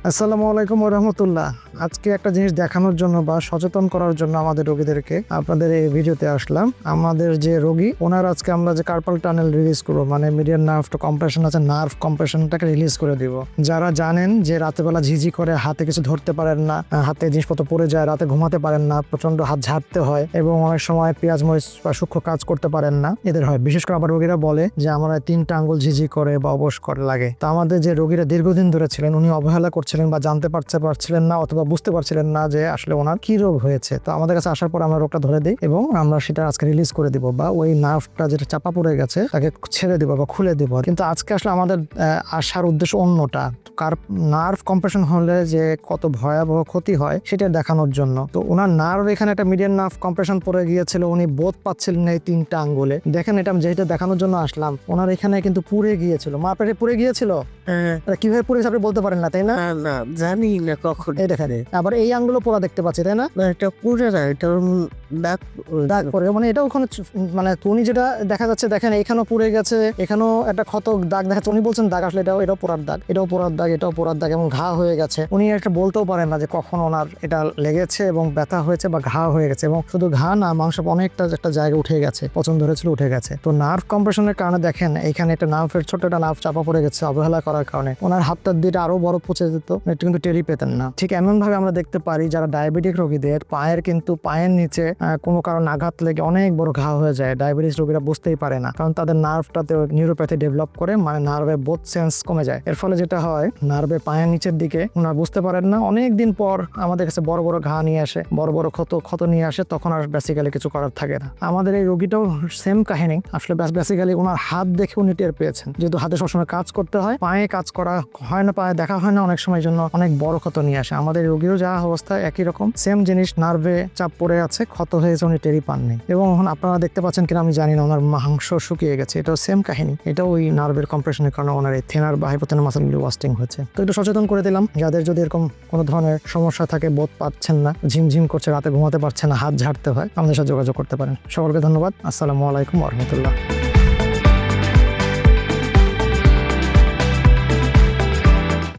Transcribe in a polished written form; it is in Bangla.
আসসালামু আলাইকুম রহমতুল্লাহ। আজকে একটা জিনিস দেখানোর জন্য বা সচেতন করার জন্য আমাদের রোগীদেরকে আপনাদের এই ভিডিওতে আসলাম। আমাদের যে রোগী ওনার আজকে আমরা যে কার্পাল টানেল রিলিজ করবো, মানে মিডিয়ান নার্ভ কম্প্রেশন আছে, নার্ভ কম্প্রেশনটাকে রিলিজ করে দিব। যারা জানেন যে রাতেবেলা ঝিঝি করে, হাতে কিছু ধরতে পারেন না, হাতে জিনিসপত্র পড়ে যায়, রাতে ঘুমাতে পারেন না, প্রচন্ড হাত ঝাড়তে হয় এবং অনেক সময় পেঁয়াজ মরিচ বা সূক্ষ্ম কাজ করতে পারেন না, এদের হয়। বিশেষ করে আবার রোগীরা বলে যে আমার 3টা আঙ্গুল ঝিঝি করে বা অবশ করে লাগে। তো আমাদের যে রোগীরা দীর্ঘদিন ধরে ছিলেন, উনি অবহেলা করছিলেন বা জানতে পারছিলেন না অথবা বুঝতে পারছিলেন না যে আসলে ওনার কি রোগ হয়েছে। তো আমাদের কাছে আসার পর আমরা রোগটা ধরে দিই এবং আমরা সেটা আজকে রিলিজ করে দিব, বা ওই নার্ভটা যেটা চাপা পড়ে গেছে তাকে ছেড়ে দিব বা খুলে দিব। কিন্তু আজকে আসলে আমাদের আসার উদ্দেশ্য অন্যটা। নার্ভ কম্প্রেশন হলে যে কত ভয়াবহ ক্ষতি হয় সেটা দেখানোর জন্য। তো ওনার নার্ভ এখানে একটা মিডিয়ান নার্ভ কম্প্রেশন পড়ে গিয়েছিল, উনি বোধ পাচ্ছিলেন এই 3টা আঙ্গুলে। দেখেন, এটা যেটা দেখানোর জন্য আসলাম, ওনার এখানে কিন্তু পুড়ে গিয়েছিল, মা পেটে পুড়ে গিয়েছিল। কিভাবে পুড়েছে আপনি বলতে পারেন না, তাই না? না, জানি না কখন। এই দেখেন, আবার এই আঙ্গুলও পোড়া দেখতে পাচ্ছি, তাই না? এটা পুড়ে না, এটা দাগ দাগ পড়ে, মানে এটা ওখানে মানে উনি যেটা দেখা যাচ্ছে, দেখেন এখানেও পুড়ে গেছে, এখানেও একটা ক্ষত দাগ দেখাচ্ছে। উনি বলছেন দাগ, আসলে এটাও পোড়ার দাগ, এটাও পোড়ার দাগ, এটাও পোড়ার দাগ এবং ঘা হয়ে গেছে। উনি একটা বলতেও পারেন না যে কখন ওনার এটা লেগেছে এবং ব্যথা হয়েছে বা ঘা হয়ে গেছে। এবং শুধু ঘা না, মাংস অনেকটা একটা জায়গা উঠে গেছে, পছন্দ ধরেছিল, উঠে গেছে। তো নার্ভ কম্প্রেশনের কারণে দেখেন এখানে একটা নার্ভের ছোট একটা নার্ভ চাপা পড়ে গেছে অবহেলা করার কারণে। ওনার হাতটার দিয়ে আরো বড় পচে যেত, একটু কিন্তু টেরি পেতেন না। ঠিক এমন ভাবে আমরা দেখতে পারি যারা ডায়াবেটিক রোগীদের পায়ের নিচে কোনো কারণ আঘাত লেগে অনেক বড় ঘা হয়ে যায়। ডায়াবেটিস রোগীরা বুঝতেই পারে না, কারণ তাদের নার্ভটাতে নিউরোপ্যাথি ডেভেলপ করে, মানে নার্ভের বোথ সেন্স কমে যায়। এর ফলে যেটা হয়, নার্ভের পায়ের নিচের দিকে ওনারা বুঝতে পারেন না, অনেক দিন পর আমাদের কাছে বড় বড় ঘা নিয়ে আসে, বড় বড় ক্ষত নিয়ে আসে, তখন আর বেসিক্যালি কিছু করার থাকে না। আমাদের এই রোগীটাও সেম কাহিনী। আসলে বেসিক্যালি ওনার হাত দেখে উনি টের পেয়েছেন, যেহেতু হাতে সবসময় কাজ করতে হয়, পায়ে কাজ করা হয় না, পায়ে দেখা হয় না অনেক সময়, জন্য অনেক বড় ক্ষত নিয়ে আসে। আমাদের রোগীরও যা অবস্থা একই রকম, সেম জিনিস, নার্ভে চাপ পড়ে আছে, ক্ষত হয়েছে, উনি টেরি পাননি। এবং এখন আপনারা দেখতে পাচ্ছেন কিনা আমি জানি না, ওনার মাংস শুকিয়ে গেছে, এটাও সেম কাহিনী। এটাও ওই নার্ভের কম্প্রেশনের কারণে ওনার এই থেনার বা হাইপোথেনাস মাসলগুলো ওয়াস্টিং হয়েছে। তো একটু সচেতন করে দিলাম, যাদের যদি এরকম কোনো ধরনের সমস্যা থাকে, বোধ পাচ্ছেন না, ঝিমঝিম করছে, রাতে ঘুমাতে পারছেন না, হাত ঝাড়তে হয়, আমাদের সাথে যোগাযোগ করতে পারেন। সকলকে ধন্যবাদ। আসসালামু আলাইকুম ওয়া রাহমাতুল্লাহ।